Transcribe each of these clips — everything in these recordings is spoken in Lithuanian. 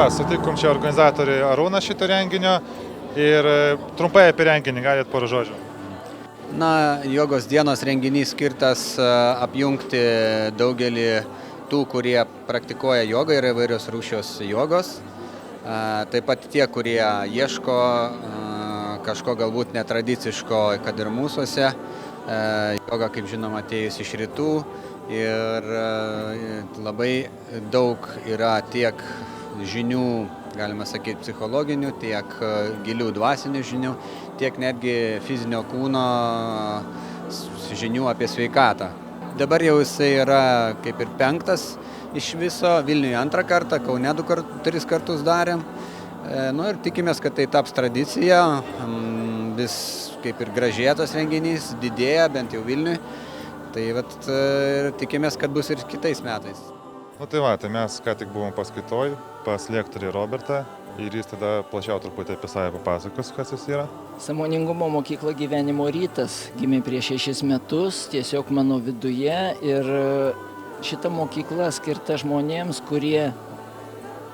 va, sutikom čia organizatorių Arūną šito renginio ir trumpai apie renginį galit porą žodžių. Na, jogos dienos renginys skirtas apjungti daugelį tų, kurie praktikuoja jogą ir įvairios rūšios jogos. Taip pat tie, kurie ieško kažko galbūt netradiciško, kad ir mūsuose. Joga, kaip žinoma, atėjus iš rytų ir labai daug yra tiek žinių, galima sakyti, psichologinių, tiek gilių dvasinių žinių, tiek netgi fizinio kūno žinių apie sveikatą. Dabar jau jisai yra kaip ir 5 iš viso, Vilniuje 2 kartą, Kaune 3 kartus darėm. Nu ir tikimės, kad tai taps tradicija, vis kaip ir gražėja tas renginys, didėja, bent jau Vilniui. Tai vat, tikimės, kad bus ir kitais metais. Nu tai va, tai mes ką tik buvom paskaitoj pas lektorį Robertą ir jis tada plačiau truputį apie save papasakos, kas jis yra. Sąmoningumo mokykla Gyvenimo rytas gimė prieš 6 metus, tiesiog mano viduje, ir šita mokykla skirta žmonėms, kurie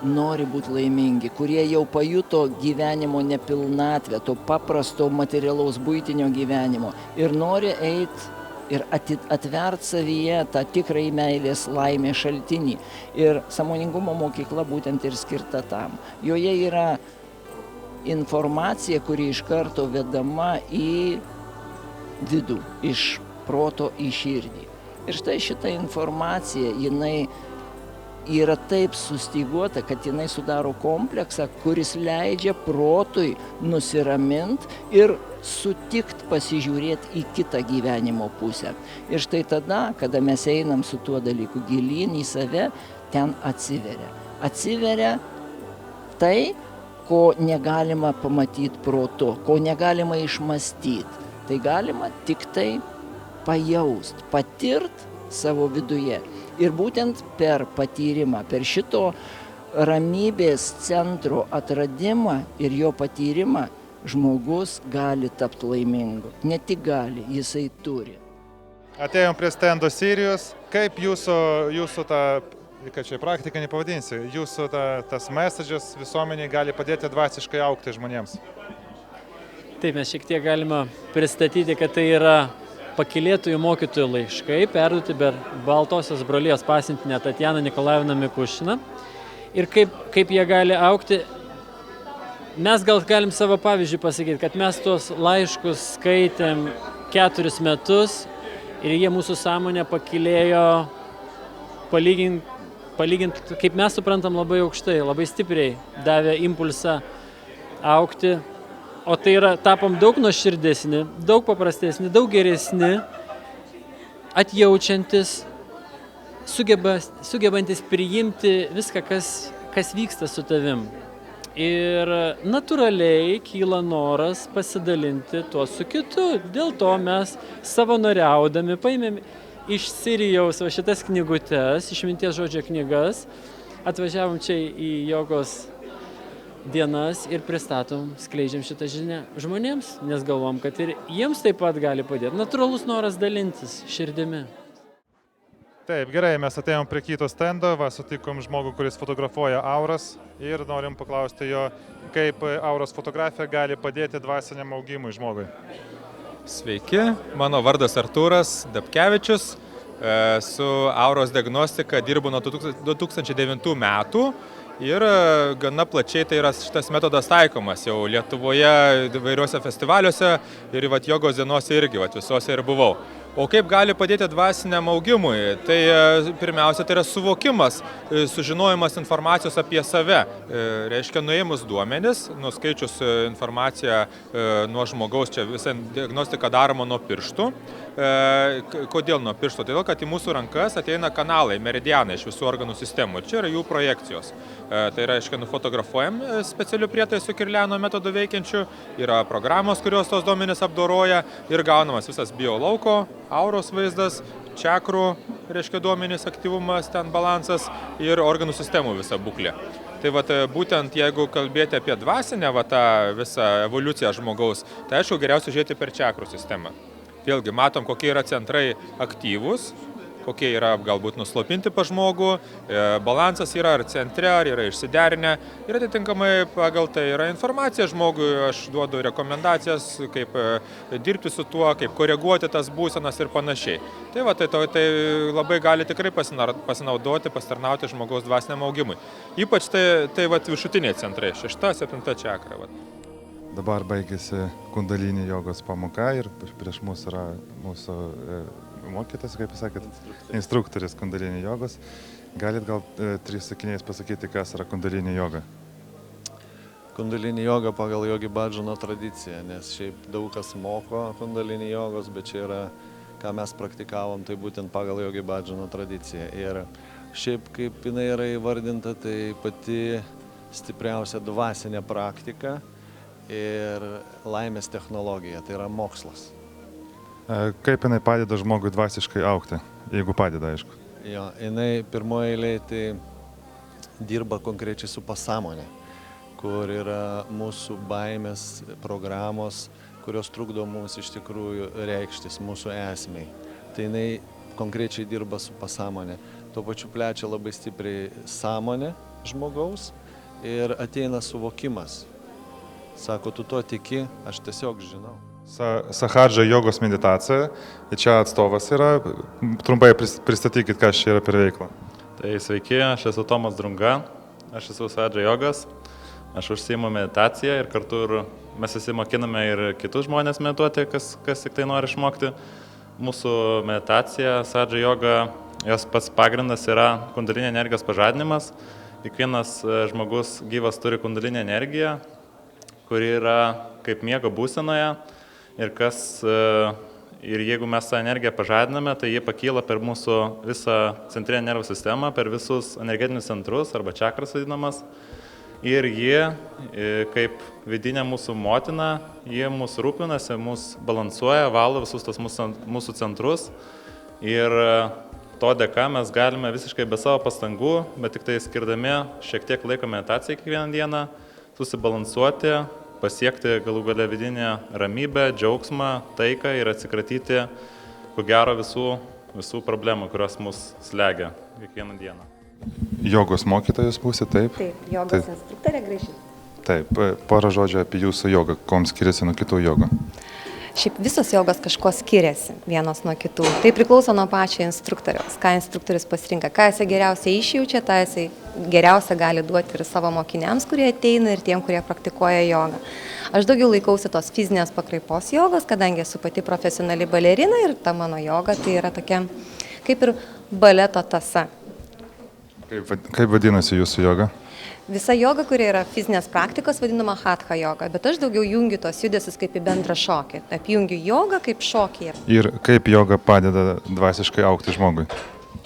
nori būti laimingi, kurie jau pajuto gyvenimo nepilnatvę, to paprasto materialaus buitinio gyvenimo ir nori eiti ir atvert savyje tą tikrąjį meilės laimės šaltinį. Ir sąmoningumo mokykla būtent ir skirta tam. Joje yra informacija, kuri iš karto vedama į vidų, iš proto į širdį. Ir štai šita informacija, jinai yra taip sustyguota, kad jinai sudaro kompleksą, kuris leidžia protui nusiraminti ir sutikt pasižiūrėti į kitą gyvenimo pusę. Ir štai tada, kada mes einam su tuo dalyku gilyn į save, ten atsiveria. Atsiveria tai, ko negalima pamatyti protu, ko negalima išmastyti. Tai galima tik tai pajaust, patirt savo viduje. Ir būtent per patyrimą, per šito ramybės centro atradimą ir jo patyrimą žmogus gali tapti laimingu. Ne tik gali, jisai turi. Atėjom prie stendo serijos. Kaip jūsų ta, kad čia praktika nepavadinsi, jūsų tas messages visuomeniai gali padėti dvasiškai augti žmonėms? Taip, mes šiek tiek galime pristatyti, kad tai yra pakylėtųjų mokytojų laiškai, perduoti per Baltosios brolijos pasiuntinę Tatjaną Nikolajeviną Mikušiną. Ir kaip jie gali augti, mes gal galim savo pavyzdžių pasakyti, kad mes tuos laiškus skaitėm 4 metus ir jie mūsų sąmonę pakylėjo palygint, kaip mes suprantam, labai aukštai, labai stipriai davė impulsą augti. O tai yra, tapom daug nuoširdesni, daug paprastesni, daug geresni, atjaučiantis, sugebantis priimti viską, kas vyksta su tavim. Ir natūraliai kyla noras pasidalinti tuo su kitu. Dėl to mes savanoriaudami paėmėm iš Sirijaus šitas knygutes, išminties žodžio knygas, atvažiavom čia į jogos dienas ir pristatom, skleidžiam šitą žinią žmonėms, nes galvom, kad ir jiems taip pat gali padėti. Natūralus noras dalintis širdimi. Taip, gerai, mes atėjom prie kito stendo, sutikom žmogų, kuris fotografuoja auras ir norim paklausti jo, kaip auros fotografija gali padėti dvasiniam augimui žmogui. Sveiki, mano vardas Artūras Dapkevičius, su auros diagnostika dirbu nuo 2009 metų. Ir gana plačiai tai yra šitas metodas taikomas jau Lietuvoje įvairiuose festivaliuose ir jogos dienose irgi, visose ir buvau. O kaip gali padėti dvasiniam augimui? Tai pirmiausia, tai yra suvokimas, sužinojimas informacijos apie save. Reiškia, nuėmus duomenis, nuskaičius informaciją nuo žmogaus, čia visa diagnostika daroma nuo pirštų. Kodėl nuo piršto? Todėl, kad į mūsų rankas ateina kanalai, meridianai iš visų organų sistemų. Ir čia yra jų projekcijos. Tai reiškia, nufotografuojam specialių prietaisų Kirliano metodu veikiančių, yra programos, kurios tos duomenis apdoroja ir gaunamas visas biolauko, auros vaizdas, čakrų, reiškia duomenys, aktyvumas, ten balansas ir organų sistemų visa būklė. Tai būtent jeigu kalbėti apie dvasinę tą visą evoliuciją žmogaus, tai aišku geriausia žiūrėti per čakrų sistemą. Vėlgi matom, kokie yra centrai aktyvūs kokie yra galbūt nuslopinti pa žmogų, balansas yra ar centre, ar yra išsiderinę ir atitinkamai pagal tai yra informacija žmogui, aš duodu rekomendacijas, kaip dirbti su tuo, kaip koreguoti tas būsenas ir panašiai. Tai va, tai labai gali tikrai pasinaudoti, pasitarnauti žmogaus dvasiniam augimui. Ypač tai va, viršutiniai centrai, 6-7 čakra. Va. Dabar baigėsi kundalini jogos pamoka ir prieš mus yra mūsų mokytas, kaip sakėt, instruktorius kundalini jogos. Galit gal 3 sakiniais pasakyti, kas yra kundalini joga? Kundalini joga pagal Jogi Bhajano tradiciją, nes šiaip daug kas moko kundalini jogos, bet čia yra, ką mes praktikavom, tai būtent pagal Jogi Bhajano tradiciją. Ir šiaip kaip jinai yra įvardinta, tai pati stipriausia dvasinė praktika ir laimės technologija, tai yra mokslas. Kaip jinai padeda žmogui dvasiškai augti, jeigu padeda, aišku? Jo, jinai pirmoje eilėje tai dirba konkrečiai su pasąmonė, kur yra mūsų baimės programos, kurios trukdo mums iš tikrųjų reikštis mūsų esmei. Tai jinai konkrečiai dirba su pasąmonė. Tuo pačiu plečia labai stipriai sąmonę žmogaus ir ateina suvokimas. Sako, tu to tiki, aš tiesiog žinau. Sahadža jogos meditacija, čia atstovas yra, trumpai pristatykit, kas čia yra per veiklą. Tai sveiki, aš esu Tomas Drunga, aš esu Sahadža jogas, aš užsiimu meditaciją ir kartu mes visi mokiname ir kitus žmonės medituoti, kas tik tai nori išmokti. Mūsų meditacija, Sahadža joga, jos pats pagrindas yra kundalinė energijos pažadinimas. Kiekvienas žmogus gyvas turi kundalinę energiją, kuri yra kaip miego būsenoje. Ir jeigu mes tą energiją pažadiname, tai jie pakyla per mūsų visą centrinę nervų sistemą, per visus energetinius centrus arba čakras vadinamas. Ir jie, kaip vidinė mūsų motina, jie mūsų rūpinasi, mūsų balansuoja, valo visus tos mūsų centrus. Ir to dėka mes galime visiškai be savo pastangų, bet tik tai skirdami šiek tiek laiko meditacijai kiekvieną dieną, susibalansuoti, pasiekti galų gale vidinę ramybę, džiaugsmą, taiką ir atsikratyti, ko gero, visų problemų, kurios mus slegia kiekvieną dieną. Jogos mokytojas būsi, taip? Taip, jogos instruktorė Gražina. Taip, porą žodžių apie jūsų jogą, kuom skiriasi nuo kitų jogų. Šiaip visos jogos kažko skiriasi vienos nuo kitų. Tai priklauso nuo pačio instruktoriaus, ką instruktorius pasirinka, ką jisai geriausiai išjaučia, tą jisai geriausia gali duoti ir savo mokiniams, kurie ateina, ir tiem, kurie praktikuoja jogą. Aš daugiau laikausi tos fizinės pakraipos jogos, kadangi esu pati profesionali balerina ir ta mano joga tai yra tokia kaip ir baleto tąsa. Kaip vadinasi jūsų joga? Visa joga, kuri yra fizinės praktikos, vadinama hatha joga, bet aš daugiau jungiu tos judesius kaip į bendrą šokį. Apjungiu jogą kaip šokį. Ir kaip joga padeda dvasiškai augti žmogui?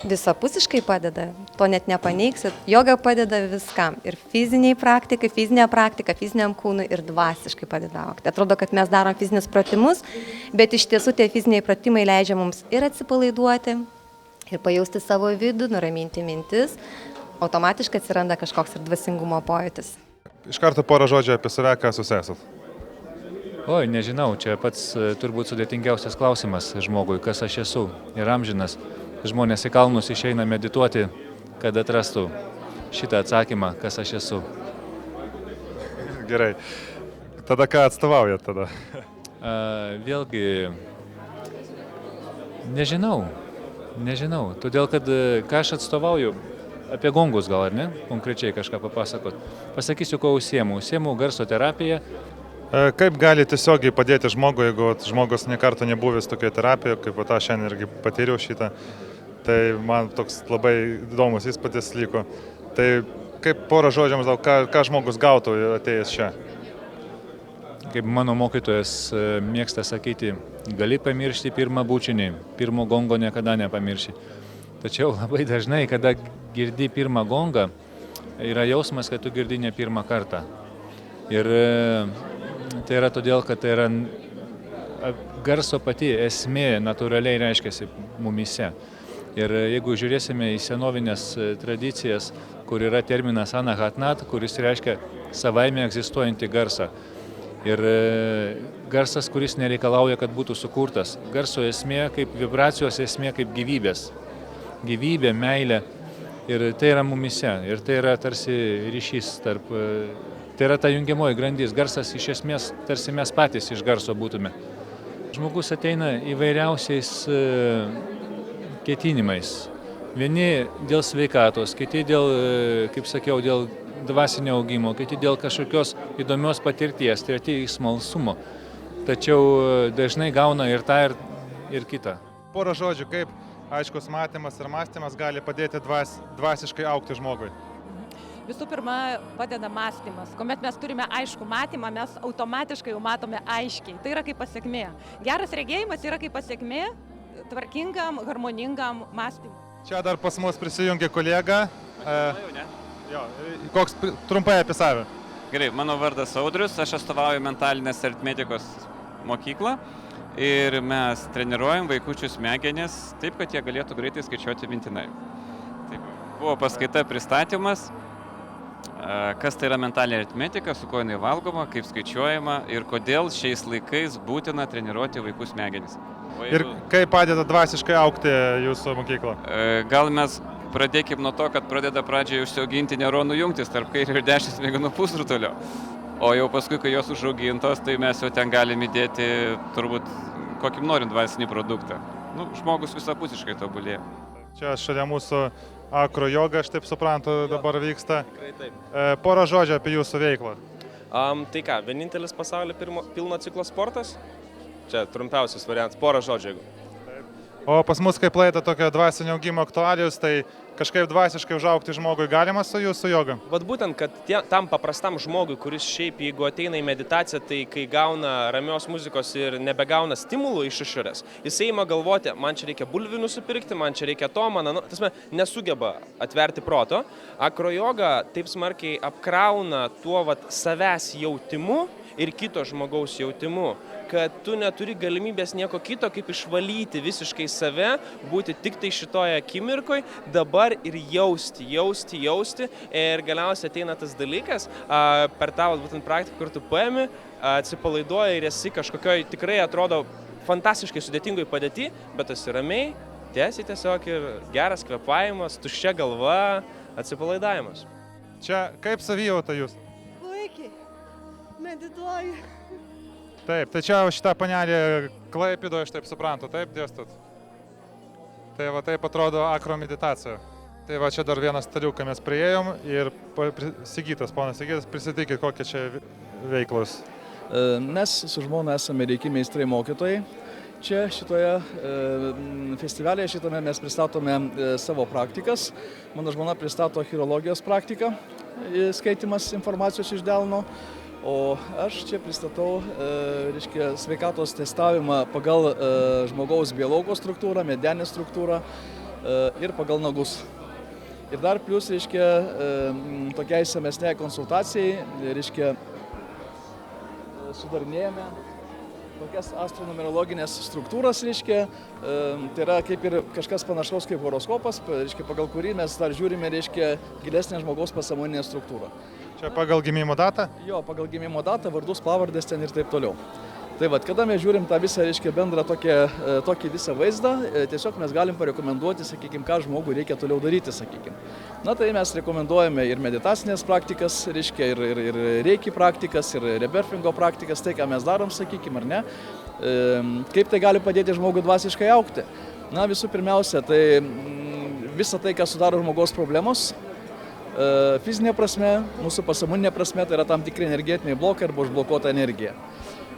Visapusiškai padeda, to net nepaneigsit. Joga padeda viskam. Ir fiziniai praktikai, fizinė praktika, fiziniam kūnui ir dvasiškai padeda augti. Atrodo, kad mes darom fizinius pratimus, bet iš tiesų tie fiziniai pratimai leidžia mums ir atsipalaiduoti, ir pajausti savo vidų, nuraminti mintis. Automatiškai atsiranda kažkoks ir dvasingumo pojūtis. Iš karto porą žodžių apie save, kas jūs esat. Oi, nežinau, čia pats turbūt sudėtingiausias klausimas žmogui, kas aš esu ir amžinas. Žmonės į kalnus išeina medituoti, kad atrastų šitą atsakymą, kas aš esu. Gerai. Tada ką atstovaujat tada? Vėlgi, nežinau. Todėl, kad ką aš atstovauju, apie gongus gal ar ne, konkrečiai kažką papasakot. Pasakysiu, ko užsiemu. Užsiemu garso terapiją. Kaip gali tiesiogiai padėti žmogui, jeigu žmogus nekartą nebuvęs tokioje terapijoje, kaip aš šiandien irgi patyriau šitą, tai man toks labai įdomus įspūdis liko. Tai kaip porą žodžių maždaug, ką žmogus gautų atėjęs čia? Kaip mano mokytojas mėgsta sakyti, gali pamiršti pirmą bučinį, pirmo gongo niekada nepamirši. Tačiau labai dažnai, kada girdi pirmą gongą, yra jausmas, kad tu girdi ne pirmą kartą. Ir tai yra todėl, kad tai yra garso pati esmė natūraliai reiškiasi mumise. Ir jeigu žiūrėsime į senovinės tradicijas, kur yra terminas anahatnat, kuris reiškia savaime egzistuojantį garsą. Ir garsas, kuris nereikalauja, kad būtų sukurtas. Garso esmė kaip vibracijos esmė, kaip gyvybės gyvybę, meilę. Ir tai yra mumise. Ir tai yra tarsi ryšys tarp... Tai yra ta jungiamoji grandis. Garsas iš esmės tarsi mes patys iš garso būtume. Žmogus ateina įvairiausiais ketinimais. Vieni dėl sveikatos, kiti dėl, kaip sakiau, dėl dvasinio augimo, kiti dėl kažkokios įdomios patirties, treti smalsumo. Tačiau dažnai gauna ir tą, ir kitą. Porą žodžių, kaip aiškus matymas ir mąstymas gali padėti dvasiškai augti žmogui. Visų pirma, padeda mąstymas. Kuomet mes turime aišku matymą, mes automatiškai jau matome aiškiai. Tai yra kaip pasiekmė. Geras regėjimas yra kaip pasiekmė tvarkingam, harmoningam mąstymui. Čia dar pas mus prisijungė kolega. Koks trumpai apie save? Gerai, mano vardas Audrius, aš atstovauju mentalinės aritmetikos mokyklą ir mes treniruojam vaikučių smegenis taip, kad jie galėtų greitai skaičiuoti mintinai. Taip, buvo paskaita pristatymas, kas tai yra mentalinė aritmetika, su kuo jinai valgoma, kaip skaičiuojama ir kodėl šiais laikais būtina treniruoti vaikų smegenis. Ir kaip padeda dvasiškai augti jūsų mokykla? Gal mes pradėkim nuo to, kad pradeda pradžiai užsiauginti neuronų jungtis tarp kairio ir dešinio smegenų pusrutulio. O jau paskui, kai jos užaugintos, tai mes jau ten galime įdėti turbūt kokį norim dvasinį produktą. Žmogus visapusiškai tobulėja. Čia šalia mūsų akro joga, aš taip suprantu, dabar vyksta. Porą žodžių apie jūsų veiklą. Tai ką, vienintelis pasaulyje pilno ciklo sportas? Čia trumpiausias variantas, porą žodžių. O pas mus kaip laida tokio dvasinio augimo aktualijos, tai kažkaip dvasiškai užaugti žmogui galima su jūsų joga? Vat būtent, kad tam paprastam žmogui, kuris šiaip jeigu ateina į meditaciją, tai kai gauna ramios muzikos ir nebegauna stimulų iš išorės, jisai ima galvoti, man čia reikia bulvių nusipirkti, man čia reikia to, nesugeba atverti proto. Akrojoga taip smarkiai apkrauna tuo savęs jautimu ir kito žmogaus jautimu, kad tu neturi galimybės nieko kito, kaip išvalyti visiškai save, būti tik tai šitoje akimirkoje, dabar ir jausti. Ir galiausiai ateina tas dalykas, per tą būtent praktiką, kur tu paimi, atsipalaiduoji ir esi kažkokioj tikrai atrodo fantastiškai sudėtingoj padėti, bet esi ramiai, tiesiog ir geras kvėpavimas, tuščia galva, atsipalaidavimas. Čia kaip savijauta jūs? Puikiai. Medituoju. Taip, tai čia šitą panelį Klaipėdoje, aš taip suprantu, taip dėstot? Tai va taip atrodo akro meditacija. Tai va čia dar vieną staliuką mes priėjom ir Sigitas, ponas Sigitas, prisitikit, kokie čia veiklos. Mes su žmona esame Reiki meistrai mokytojai. Čia šitoje festivalėje šitame mes pristatome savo praktikas. Mano žmona pristato chirologijos praktiką, skaitimas informacijos iš delno. O aš čia pristatau sveikatos testavimą pagal žmogaus biolauko struktūrą, medianinę struktūrą ir pagal nagus. Ir dar plius, tokiai samesnei konsultacijai, sudarinėjame tokias astronumerologinės struktūras, tai yra kaip ir kažkas panašaus kaip horoskopas, pagal kurį mes dar žiūrime, gilesnę žmogaus pasąmoninę struktūrą. Čia pagal gimimo datą? Jo, pagal gimimo datą, vardus, pavardės ten ir taip toliau. Tai vad, kada mes žiūrim tą visą, bendrą tokį visą vaizdą, tiesiog mes galim parekomenduoti, ką žmogui reikia toliau daryti, Tai mes rekomenduojame ir meditacinės praktikas, ir reiki praktikas, ir rebirthingo praktikas, tai ką mes darom, ar ne, kaip tai gali padėti žmogui dvasiškai augti. Visų pirmiausia, tai visa tai, kas sudaro žmogaus problemos, fizinė prasme, mūsų pasąmoninė prasme, tai yra tam tikri energetiniai blokai arba užblokuota energija.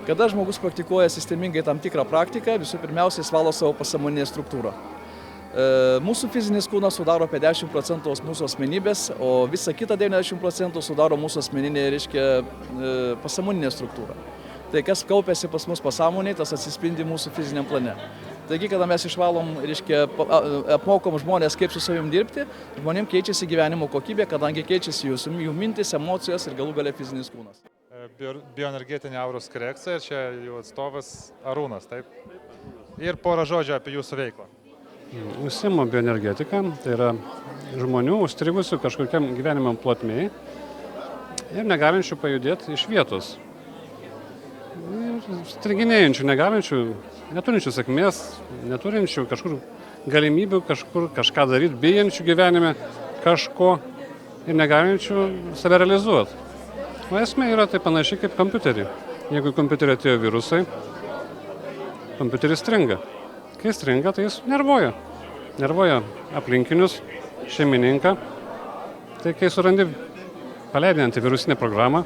Kada žmogus praktikuoja sistemingai tam tikrą praktiką, visų pirmiausia, jis valo savo pasąmoninę struktūrą. Mūsų fizinis kūnas sudaro apie 10% mūsų asmenybės, o visa kita 90% sudaro mūsų asmeninė, pasąmoninė struktūra. Tai kas kaupiasi pas mus pasąmonėje, tas atsispindi mūsų fiziniam plane. Taigi, kada mes išvalom, apmokom žmonės, kaip su savim dirbti, žmonėms keičiasi gyvenimo kokybė, kadangi keičiasi jų mintis, emocijos ir galų gale fizinis kūnas. Bioenergetinė auros korekcija, čia jų atstovas Arūnas, taip? Ir porą žodžių apie jūsų veiklą. Užsiimu bioenergetiką, tai yra žmonių užstrigusių kažkokiam gyvenimo plotmėje ir negalinčių pajudėti iš vietos. Striginėjančių, negalinčių, neturinčių sėkmės, neturinčių kažkur galimybių kažkur kažką daryti, bijančių gyvenime kažko ir negalinčių save realizuoti. O esmė yra tai panašiai kaip kompiuterį. Jeigu į kompiuterį atėjo virusai, kompiuteris stringa. Kai stringa, tai jis nervuoja. Nervuoja aplinkinius, šeimininką. Tai kai surandi, paleidai antivirusinę programą,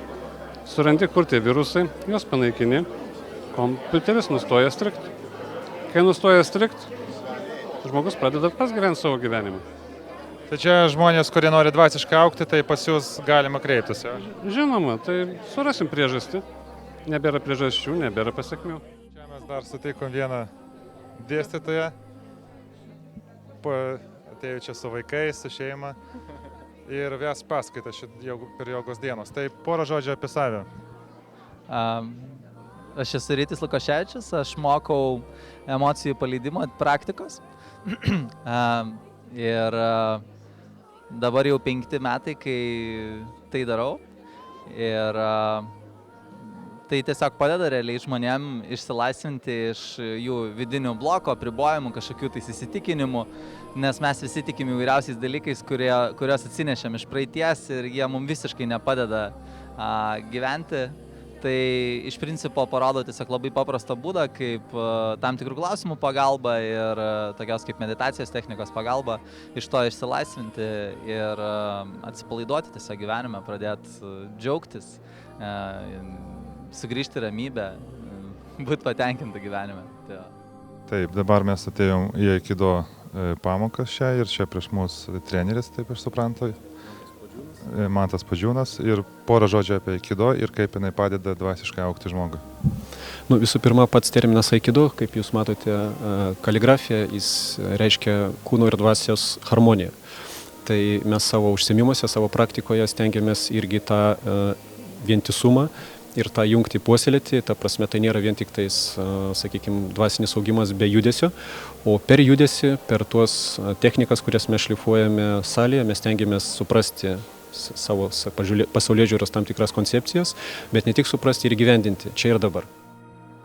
surandi, kur tie virusai, juos panaikini, kompiuteris nustoja strigti. Kai nustoja strigti, žmogus pradeda pats gyventi savo gyvenimą. Tai čia žmonės, kurie nori dvasiškai augti, tai pas jūs galima kreiptis. Žinoma, tai surasim priežastį. Nebėra priežasčių, nebėra pasiekmių. Čia mes dar sutikom vieną dėstytoją, atėjau čia su vaikais, su šeima ir ves paskaitą per jogos dienos. Tai porą žodžių apie save. Aš esu Rytis Lukoševičius, aš mokau emocijų paleidimo praktikos. Ir dabar jau 5 metai, kai tai darau. Ir tai tiesiog padeda realiai žmonėm išsilaisvinti iš jų vidinių blokų, apribojimų, kažkokių tais įsitikinimų, nes mes visi tikim įvairiausiais dalykais, kuriuos atsinešėm iš praeities ir jie mums visiškai nepadeda gyventi. Tai iš principo parodo tiesiog labai paprastą būdą, kaip tam tikrų klausimų pagalba ir tokios kaip meditacijos technikos pagalba iš to išsilaisvinti ir atsipalaiduoti tiesiog gyvenime, pradėti džiaugtis, sugrįžti ramybę, būti patenkinta gyvenime. Taip, dabar mes atėjom į aikido pamokas šią ir čia prieš mus treneris, taip aš suprantu. Mantas Padžiūnas ir porą žodžių apie aikido ir kaip jinai padeda dvasiškai augti žmogui. Visų pirma, pats terminas aikido, kaip jūs matote, kaligrafija, jis reiškia kūno ir dvasios harmoniją. Tai mes savo užsiėmimuose, savo praktikoje stengiamės irgi tą vientisumą ir tą jungtį puoselėti. Ta prasme, tai nėra vien tik tais, sakykime, dvasinis augimas be judesio, o per judesį, per tuos technikas, kurias mes šlifuojame salėje, mes stengiamės suprasti savo pasaulėžiūros tam tikras koncepcijas, bet ne tik suprasti ir įgyvendinti čia ir dabar.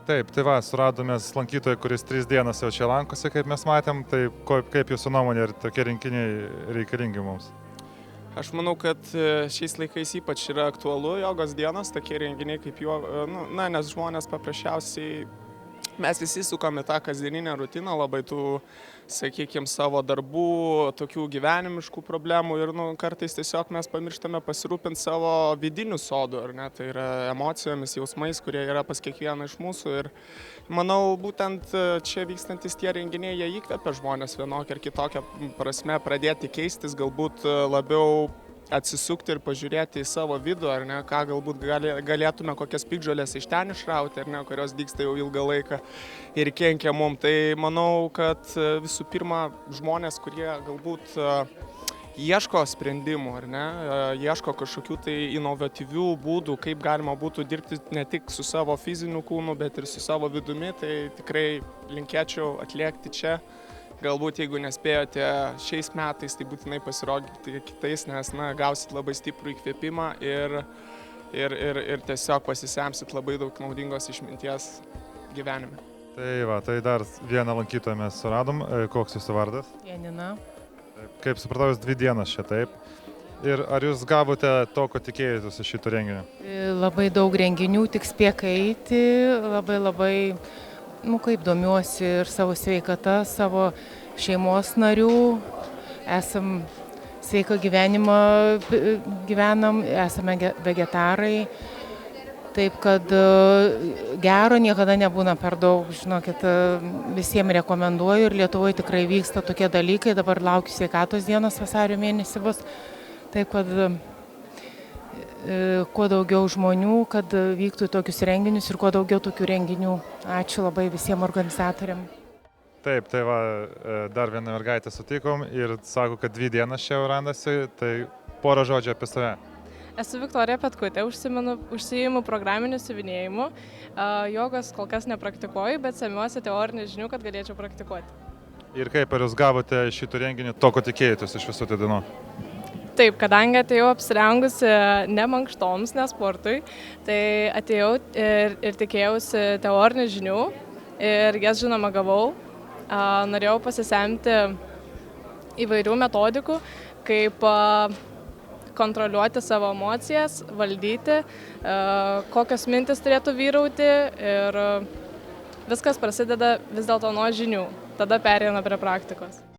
Taip, tai va, suradome lankytoją, kuris 3 dienas jau čia lankosi, kaip mes matėm, tai kaip jūsų nuomonė ir tokie rinkiniai reikalingi mums? Aš manau, kad šiais laikais ypač yra aktualu jogos dienos, tokie renginiai kaip nes žmonės paprasčiausiai, mes visi sukame tą kasdieninę rutiną, labai tų, sakykime, savo darbų, tokių gyvenimiškų problemų ir kartais tiesiog mes pamirštame pasirūpinti savo vidinių sodų, ar ne, tai yra emocijomis, jausmais, kurie yra pas kiekvieną iš mūsų ir manau, būtent čia vykstantis tie renginiai, jie įkvepia žmonės vienokią ar kitokią prasme pradėti keistis, galbūt labiau atsisukti ir pažiūrėti į savo vidų, ar ne, ką galbūt galėtume kokias piktžolės iš ten išrauti, ar ne, kurios dygsta jau ilgą laiką ir kenkia mum. Tai manau, kad visų pirma žmonės, kurie galbūt ieško sprendimų, ar ne, ieško kažkokių tai inovatyvių būdų, kaip galima būtų dirbti ne tik su savo fiziniu kūnu, bet ir su savo vidumi, tai tikrai linkėčiau atliekti čia. Galbūt, jeigu nespėjote šiais metais, tai būtinai pasirodyti kitais, nes gausit labai stiprų įkvėpimą ir tiesiog pasisemsit labai daug naudingos išminties gyvenime. Tai va, tai dar vieną lankytoją mes suradom. Koks jūsų vardas? Janina. Kaip supratau, jūs 2 dienas čia, taip. Ir ar jūs gavote to, ko tikėjotės iš šito renginio? Labai daug renginių, tik spėk eiti, labai kaip domiuosi ir savo sveikata, savo šeimos narių, esam sveiką gyvenimą gyvenam, esame vegetarai, taip kad gero niekada nebūna per daug, žinokit, visiems rekomenduoju ir Lietuvoje tikrai vyksta tokie dalykai, dabar laukiu sveikatos dienos vasario mėnesį bus, taip kad kuo daugiau žmonių, kad vyktų tokius renginius ir kuo daugiau tokių renginių. Ačiū labai visiems organizatoriam. Taip, tai va, dar vieną mergaitę sutikom ir sako, kad 2 dienas čia randasi, tai porą žodžių apie save. Esu Viktorija Petkutė, užsiimu programiniu siuvinėjimu. Jogos kol kas nepraktikuoju, bet semiuosi teorinių žinių, kad galėčiau praktikuoti. Ir kaip, ar jūs gavote šitų renginių to, ko tikėjotės iš visų tų dienų? Taip, kadangi atėjau apsirengusi ne mankštoms, ne sportui, tai atėjau ir tikėjausi teorinių žinių ir jas žinoma gavau. Norėjau pasisemti įvairių metodikų, kaip kontroliuoti savo emocijas, valdyti, kokios mintis turėtų vyrauti ir viskas prasideda vis dėlto nuo žinių, tada pereina prie praktikos.